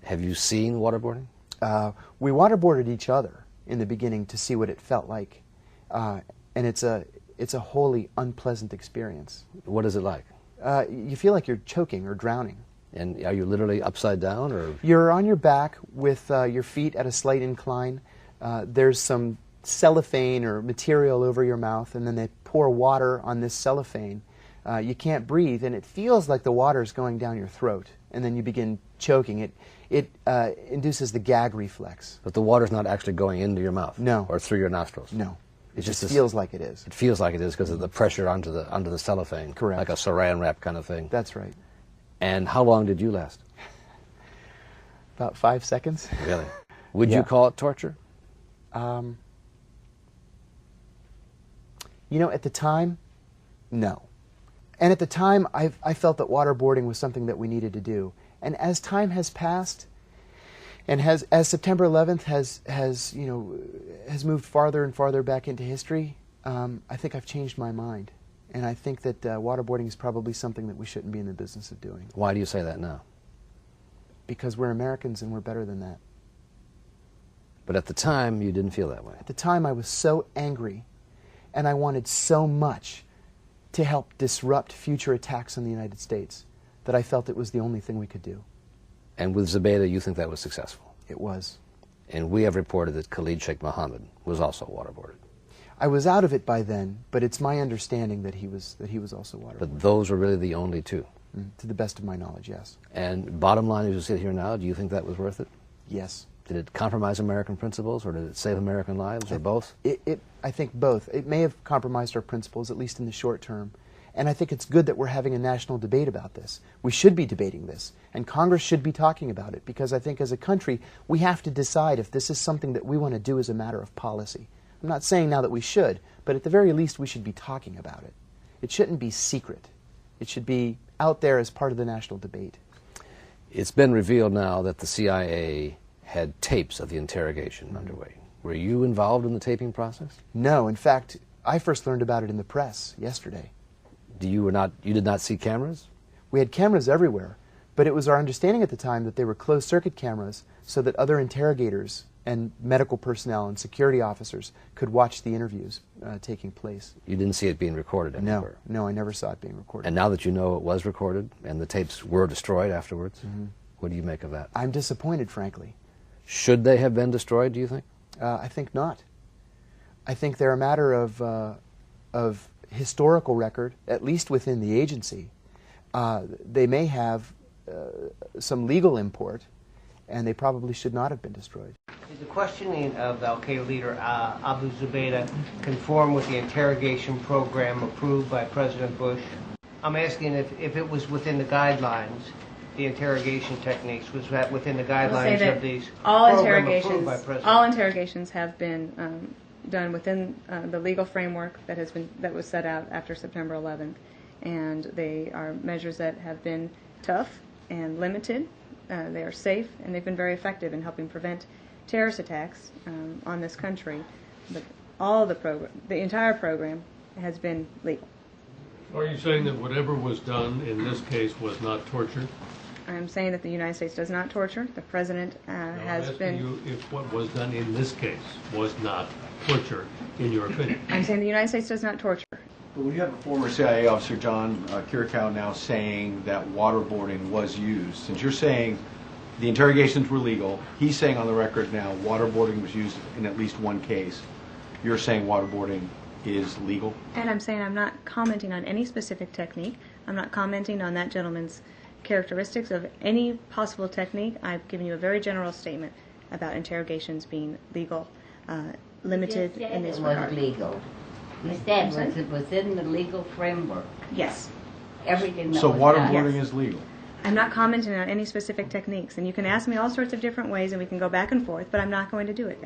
Have you seen waterboarding? We waterboarded each other in the beginning to see what it felt like, and it's a wholly unpleasant experience. What is it like? You feel like you're choking or drowning. And are you literally upside down, or? You're on your back with your feet at a slight incline. There's some cellophane or material over your mouth, and then they pour water on this cellophane. You can't breathe, and it feels like the water's going down your throat, and then you begin choking. It induces the gag reflex. But the water's not actually going into your mouth? No. Or through your nostrils? No. It just feels like it is. It feels like it is because of the pressure onto the cellophane. Correct. Like a saran wrap kind of thing. That's right. And how long did you last? About 5 seconds. Really? Would you call it torture? You know, at the time, no. And at the time, I felt that waterboarding was something that we needed to do. And as time has passed, and as September 11th has moved farther and farther back into history, I think I've changed my mind. And I think that waterboarding is probably something that we shouldn't be in the business of doing. Why do you say that now? Because we're Americans and we're better than that. But at the time, you didn't feel that way. At the time, I was so angry, and I wanted so much to help disrupt future attacks on the United States that I felt it was the only thing we could do. And with Zubaydah, you think that was successful? It was. And we have reported that Khalid Sheikh Mohammed was also waterboarded. I was out of it by then, but it's my understanding that he was also waterboarded. But those were really the only two? To the best of my knowledge, yes. And bottom line, as you sit here now, do you think that was worth it? Yes. Did it compromise American principles, or did it save American lives, or both? I think both. It may have compromised our principles, at least in the short term. And I think it's good that we're having a national debate about this. We should be debating this, and Congress should be talking about it, because I think as a country, we have to decide if this is something that we want to do as a matter of policy. I'm not saying now that we should, but at the very least, we should be talking about it. It shouldn't be secret. It should be out there as part of the national debate. It's been revealed now that the CIA had tapes of the interrogation underway. Were you involved in the taping process? No. In fact, I first learned about it in the press yesterday. You did not see cameras? We had cameras everywhere, but it was our understanding at the time that they were closed-circuit cameras so that other interrogators and medical personnel and security officers could watch the interviews taking place. You didn't see it being recorded anywhere? No, I never saw it being recorded. And now that you know it was recorded and the tapes were destroyed afterwards, what do you make of that? I'm disappointed, frankly. Should they have been destroyed, do you think? I think not. I think they're a matter of historical record, at least within the agency. They may have some legal import, and they probably should not have been destroyed. Did the questioning of Al-Qaeda leader Abu Zubaydah conform with the interrogation program approved by President Bush? I'm asking if it was within the guidelines, the interrogation techniques, was that within the guidelines of these programs approved by President Bush? All interrogations have been done within the legal framework that was set out after September 11th, and they are measures that have been tough and limited. They are safe, and they've been very effective in helping prevent terrorist attacks on this country. But all of the entire program has been legal. Are you saying that whatever was done in this case was not torture? I'm saying that the United States does not torture. The President has been... I'm asking you if what was done in this case was not torture, in your opinion. I'm saying the United States does not torture. But we have a former CIA officer, John Kiriakou, now saying that waterboarding was used. Since you're saying the interrogations were legal, he's saying on the record now waterboarding was used in at least one case. You're saying waterboarding is legal? And I'm saying I'm not commenting on any specific technique. I'm not commenting on that gentleman's characteristics of any possible technique. I've given you a very general statement about interrogations being legal, limited in this regard. It was legal. You said was it within the legal framework? Yes. Everything that so was waterboarding done. is legal? I'm not commenting on any specific techniques, and you can ask me all sorts of different ways and we can go back and forth, but I'm not going to do it.